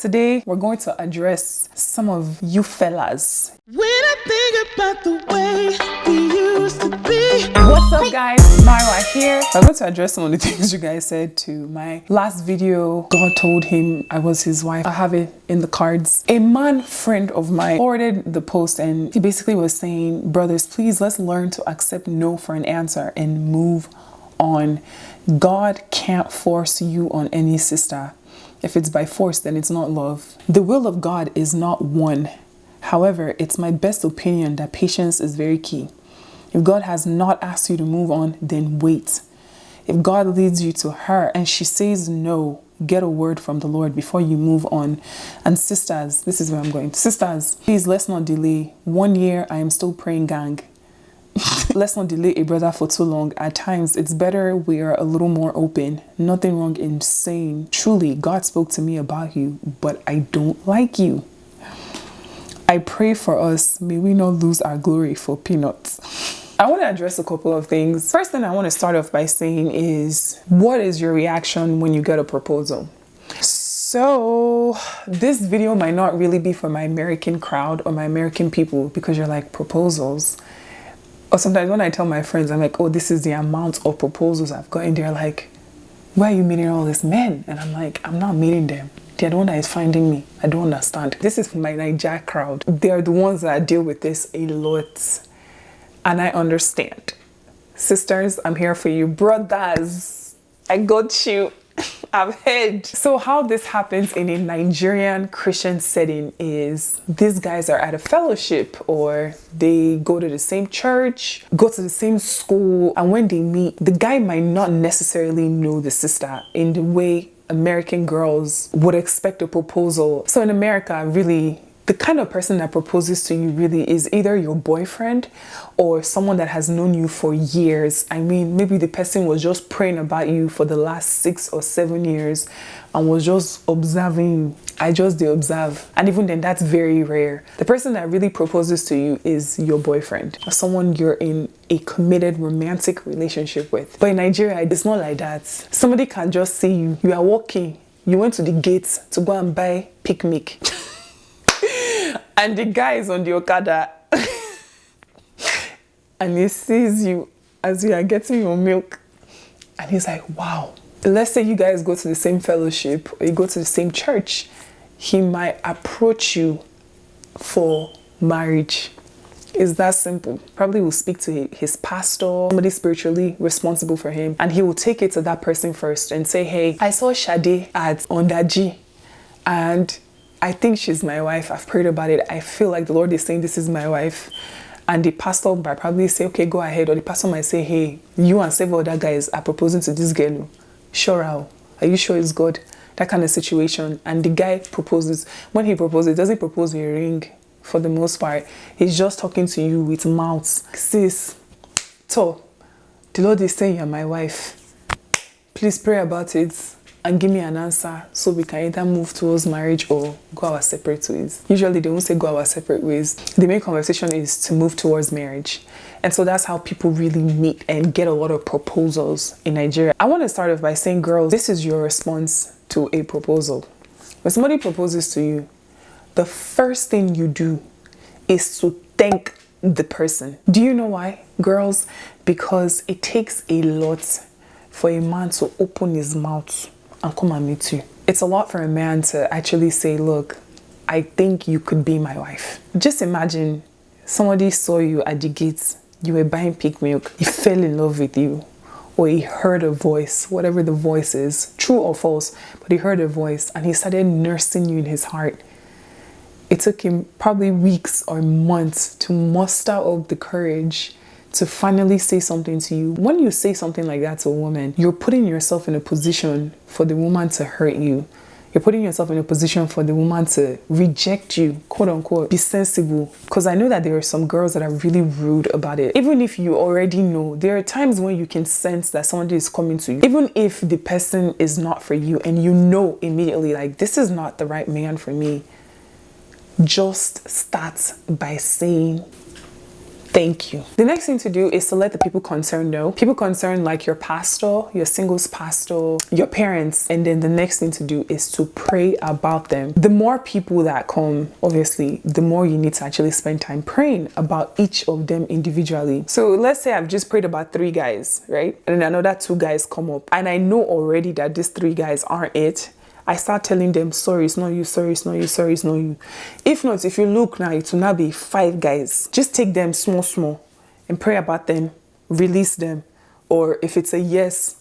Today, we're going to address some of you fellas. When I think about the way we used to be. What's up, guys? Mayowa here. I'm going to address some of the things you guys said to my last video. God told him I was his wife. I have it in the cards. A man friend of mine forwarded the post and he basically was saying, brothers, please let's learn to accept no for an answer and move on. God can't force you on any sister. If it's by force, then it's not love. The will of God is not one. However, it's my best opinion that patience is very key. If God has not asked you to move on, then wait. If God leads you to her and she says no, get a word from the Lord before you move on. And sisters, this is where I'm going. Sisters, please let's not delay. 1 year, I am still praying, gang. Let's not delay a brother for too long. At times, it's better we are a little more open. Nothing wrong in saying, truly, God spoke to me about you, but I don't like you. I pray for us. May we not lose our glory for peanuts. I want to address a couple of things. First thing I want to start off by saying is, what is your reaction when you get a proposal? So this video might not really be for my American crowd or my American people because you're like, proposals. Or sometimes when I tell my friends, I'm like, oh, this is the amount of proposals I've gotten. They're like, why are you meeting all these men? And I'm like, I'm not meeting them. They're the one that is finding me. I don't understand. This is for my Niger crowd. They're the ones that deal with this a lot. And I understand. Sisters, I'm here for you. Brothers, I got you. I've heard. So how this happens in a Nigerian Christian setting is these guys are at a fellowship or they go to the same church, go to the same school, and when they meet, the guy might not necessarily know the sister in the way American girls would expect a proposal. So in America, really, the kind of person that proposes to you really is either your boyfriend or someone that has known you for years. I mean, maybe the person was just praying about you for the last 6 or 7 years and was just observing. I just do observe. And even then, that's very rare. The person that really proposes to you is your boyfriend or someone you're in a committed romantic relationship with. But in Nigeria, it's not like that. Somebody can just see you. You are walking. You went to the gates to go and buy picnic. And the guy is on the Okada and he sees you as you are getting your milk and he's like, wow. Let's say you guys go to the same fellowship or you go to the same church. He might approach you for marriage. It's that simple. Probably will speak to his pastor, somebody spiritually responsible for him, and he will take it to that person first and say, hey, I saw Shade at Ondaji and I think she's my wife. I've prayed about it. I feel like the Lord is saying this is my wife. And the pastor might probably say, okay, go ahead. Or the pastor might say, hey, you and several other guys are proposing to this girl. Sure, how? Are you sure it's God? That kind of situation. And the guy proposes. When he proposes, he doesn't propose with a ring for the most part. He's just talking to you with mouths. Sis, so the Lord is saying you're my wife. Please pray about it and give me an answer so we can either move towards marriage or go our separate ways. Usually they won't say go our separate ways. The main conversation is to move towards marriage. And so that's how people really meet and get a lot of proposals in Nigeria. I want to start off by saying, girls, this is your response to a proposal. When somebody proposes to you, the first thing you do is to thank the person. Do you know why, girls? Because it takes a lot for a man to open his mouth and come and meet you. It's a lot for a man to actually say, look, I think you could be my wife. Just imagine somebody saw you at the gates, you were buying pig milk, he fell in love with you, or he heard a voice, whatever the voice is, true or false, but he heard a voice and he started nursing you in his heart. It took him probably weeks or months to muster up the courage to finally say something to you. When you say something like that to a woman, you're putting yourself in a position for the woman to hurt you. You're putting yourself in a position for the woman to reject you, quote unquote. Be sensible. Because I know that there are some girls that are really rude about it. Even if you already know, there are times when you can sense that somebody is coming to you. Even if the person is not for you and you know immediately, like, this is not the right man for me. Just start by saying, Thank you. The next thing to do is to let the people concerned know. People concerned like your pastor, your singles pastor, your parents. And then the next thing to do is to pray about them. The more people that come, obviously, the more you need to actually spend time praying about each of them individually. So let's say I've just prayed about 3 guys, right? And then another 2 guys come up. And I know already that these 3 guys aren't it. I start telling them, sorry, it's not you, sorry, it's not you, sorry, it's not you. If not, if you look now, it will now be 5 guys. Just take them small and pray about them, release them. Or if it's a yes,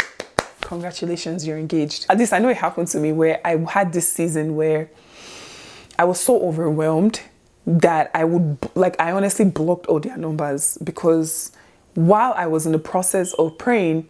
congratulations, you're engaged. At least I know it happened to me where I had this season where I was so overwhelmed that I honestly blocked all their numbers, because while I was in the process of praying,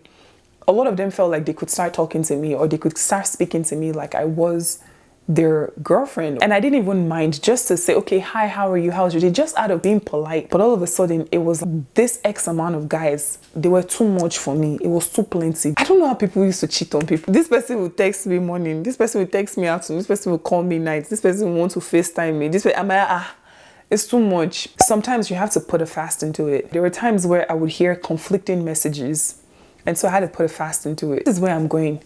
a lot of them felt like they could start talking to me, or they could start speaking to me like I was their girlfriend. And I didn't even mind just to say, okay, hi, how are you? How's your day? Just out of being polite. But all of a sudden, it was this X amount of guys. They were too much for me. It was too plenty. I don't know how people used to cheat on people. This person will text me morning. This person will text me afternoon. This person will call me night. This person will want to FaceTime me. This person, it's too much. Sometimes you have to put a fast into it. There were times where I would hear conflicting messages, and so I had to put a fast into it. This is where I'm going.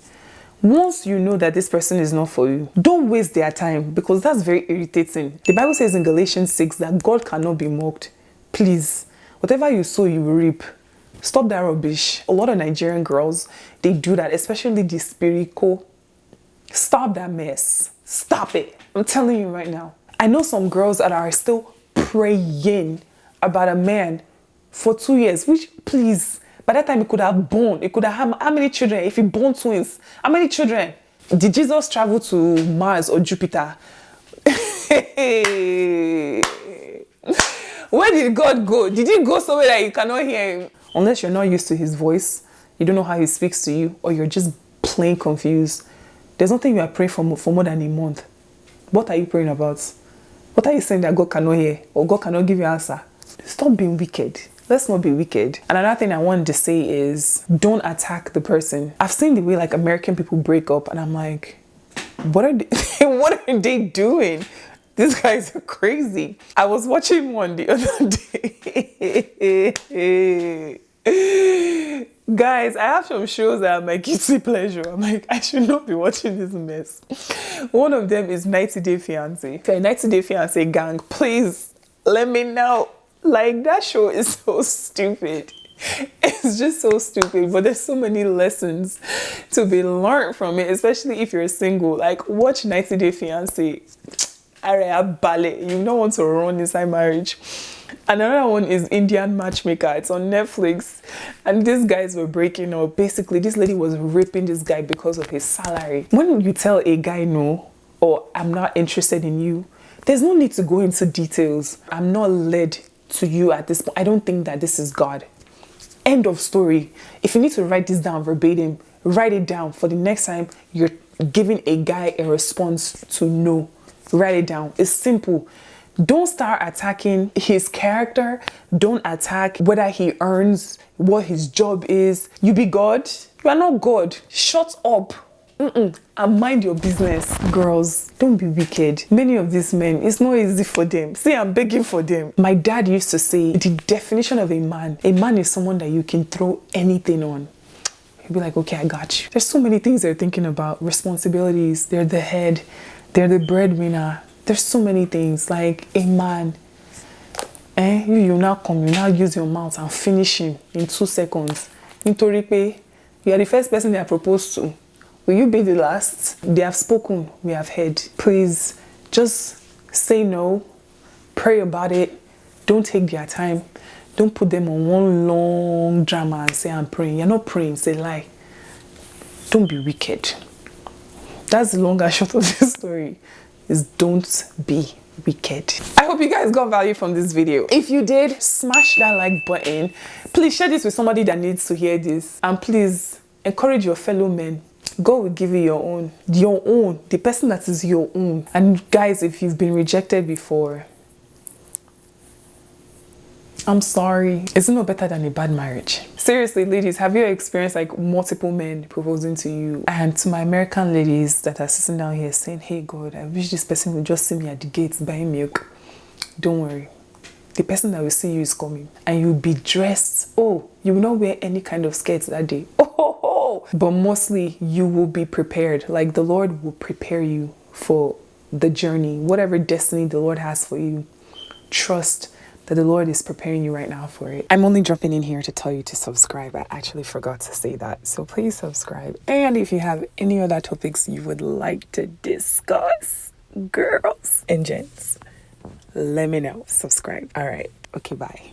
Once you know that this person is not for you, don't waste their time, because that's very irritating. The Bible says in Galatians 6 that God cannot be mocked. Please, whatever you sow, you will reap. Stop that rubbish. A lot of Nigerian girls, they do that, especially the spiritual. Stop that mess. Stop it. I'm telling you right now. I know some girls that are still praying about a man for 2 years, which, please, by that time, he could have born. He could have had how many children? If he born twins, how many children? Did Jesus travel to Mars or Jupiter? Where did God go? Did he go somewhere that you cannot hear him? Unless you're not used to his voice, you don't know how he speaks to you, or you're just plain confused. There's nothing you are praying for more than a month. What are you praying about? What are you saying that God cannot hear, or God cannot give you an answer? Stop being wicked. Let's not be wicked. And another thing I wanted to say is, don't attack the person. I've seen the way like American people break up, and I'm like, what are they doing? These guys are crazy. I was watching one the other day. Guys, I have some shows that are my guilty pleasure. I'm like, I should not be watching this mess. One of them is 90 Day Fiancé. If you're a 90 Day Fiancé gang, please let me know. Like, that show is so stupid. It's just so stupid, but there's so many lessons to be learned from it, especially if you're single. Like, watch 90 Day Fiancé. You don't want to run inside marriage. Another one is Indian Matchmaker. It's on Netflix, and these guys were breaking up. Basically, this lady was raping this guy because of his salary. When you tell a guy no, or I'm not interested in you, there's no need to go into details. I'm not led to you at this point. I don't think that this is God. End of story. If you need to write this down verbatim, write it down for the next time you're giving a guy a response to no. Write it down. It's simple. Don't start attacking his character. Don't attack whether he earns, what his job is. You be God. You are not God. Shut up. And mind your business. Girls, don't be wicked. Many of these men, it's not easy for them. See, I'm begging for them. My dad used to say, the definition of a man is someone that you can throw anything on. He'd be like, okay, I got you. There's so many things they're thinking about. Responsibilities. They're the head. They're the breadwinner. There's so many things. Like a man. You now come, you now use your mouth and finish him in 2 seconds. Nitoripe, you are the first person they are proposed to. Will you be the last? They have spoken, we have heard. Please, just say no. Pray about it. Don't take their time. Don't put them on one long drama and say, I'm praying. You're not praying, say lie. Don't be wicked. That's the long and short of this story, is don't be wicked. I hope you guys got value from this video. If you did, smash that like button. Please share this with somebody that needs to hear this. And please encourage your fellow men. God will give you your own, the person that is your own. And guys, if you've been rejected before, I'm sorry. It's no better than a bad marriage. Seriously, ladies, have you experienced like multiple men proposing to you? And to my American ladies that are sitting down here saying, hey God, I wish this person would just see me at the gates buying milk. Don't worry. the person that will see you is coming, and you'll be dressed. Oh, you will not wear any kind of skirts that day. Oh, but mostly you will be prepared. Like, the Lord will prepare you for the journey, whatever destiny the Lord has for you. Trust that the Lord is preparing you right now for it. I'm only jumping in here to tell you to subscribe. I actually forgot to say that. So please subscribe. And if you have any other topics you would like to discuss, girls and gents, let me know. Subscribe. All right. Okay, bye.